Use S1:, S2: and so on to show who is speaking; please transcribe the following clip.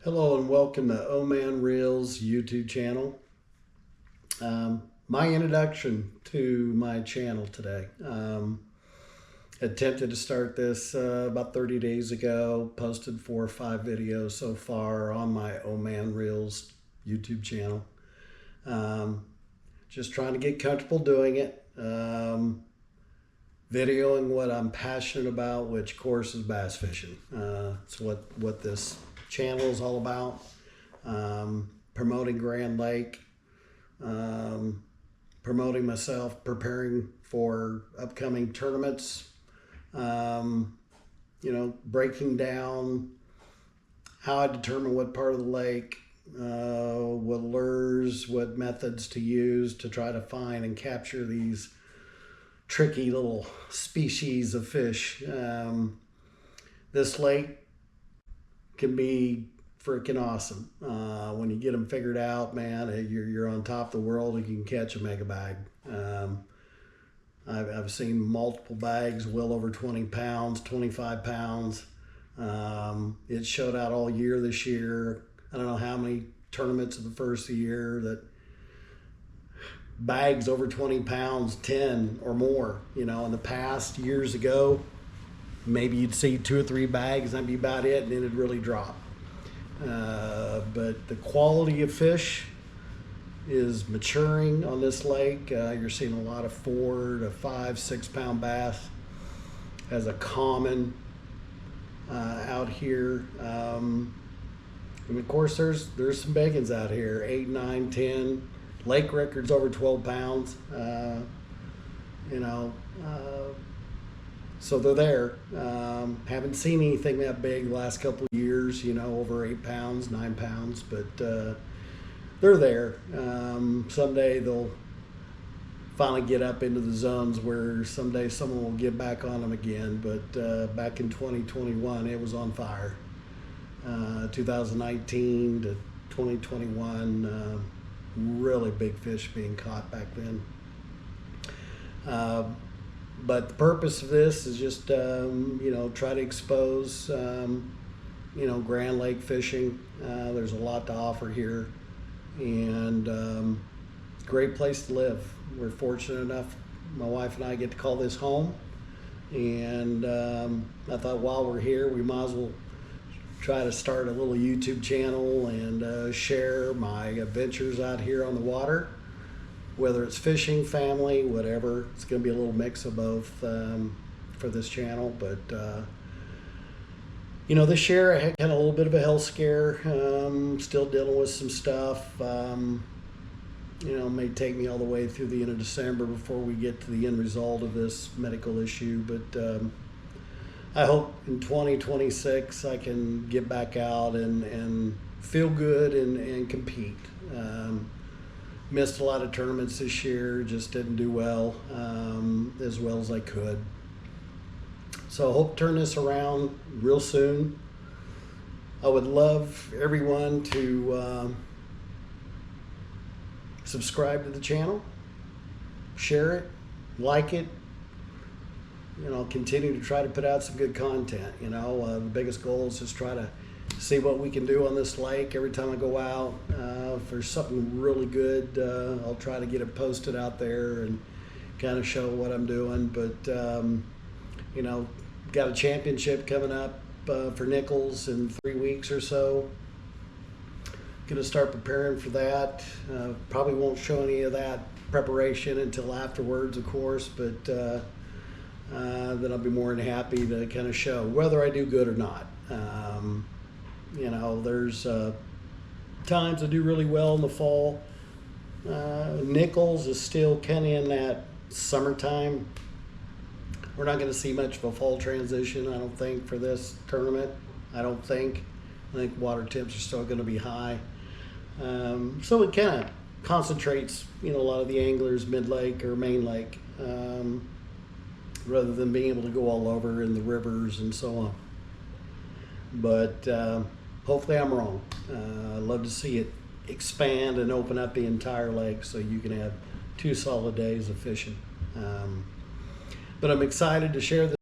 S1: Hello and welcome to OmanReals YouTube channel. My introduction to my channel today. Attempted to start this about 30 days ago, posted 4 or 5 videos so far on my OmanReals YouTube channel. Just trying to get comfortable doing it. Videoing what I'm passionate about, which of course is bass fishing. It's what this channel is all about. Promoting Grand Lake, promoting myself, preparing for upcoming tournaments, breaking down how I determine what part of the lake, what lures, what methods to use to try to find and capture these tricky little species of fish. This lake can be freaking awesome. When you get them figured out, man, you're on top of the world and you can catch a mega bag. I've seen multiple bags well over 20 pounds, 25 pounds. It showed out all year this year. I don't know how many tournaments in the first of the year that bags over 20 pounds, 10 or more. In the past, years ago, maybe you'd see 2 or 3 bags, that'd be about it, and then it'd really drop. But the quality of fish is maturing on this lake. You're seeing a lot of 4 to 5, 6 pound bass as a common out here. And of course, there's some big ones out here, 8, 9, 10. Lake record's over 12 pounds. So they're there. Haven't seen anything that big the last couple of years, over 8 pounds, 9 pounds, but they're there. Someday they'll finally get up into the zones where someday someone will get back on them again. But back in 2021, it was on fire. 2019 to 2021, really big fish being caught back then. But the purpose of this is just, try to expose, Grand Lake fishing. There's a lot to offer here, and great place to live. We're fortunate enough, my wife and I get to call this home, and I thought while we're here, we might as well try to start a little YouTube channel and share my adventures out here on the water. Whether it's fishing, family, whatever, it's going to be a little mix of both for this channel. But this year I had kind of a little bit of a health scare. Still dealing with some stuff. May take me all the way through the end of December before we get to the end result of this medical issue. But I hope in 2026 I can get back out and feel good and compete. Missed a lot of tournaments this year, just didn't do well as I could. So I hope to turn this around real soon. I would love everyone to subscribe to the channel, share it, like it. Continue to try to put out some good content. The biggest goal is just try to see what we can do on this lake every time I go out. If there's something really good, I'll try to get it posted out there and kind of show what I'm doing. But got a championship coming up for Nichols in 3 weeks or so. Gonna start preparing for that. Probably won't show any of that preparation until afterwards, of course, but then I'll be more than happy to kind of show whether I do good or not. There's times I do really well in the fall. Nichols is still kind of in that summertime. We're not going to see much of a fall transition, I don't think, for this tournament. I think water temps are still going to be high. So it kind of concentrates, a lot of the anglers mid-lake or main lake, rather than being able to go all over in the rivers and so on. But hopefully I'm wrong. I'd love to see it expand and open up the entire lake so you can have 2 solid days of fishing. But I'm excited to share this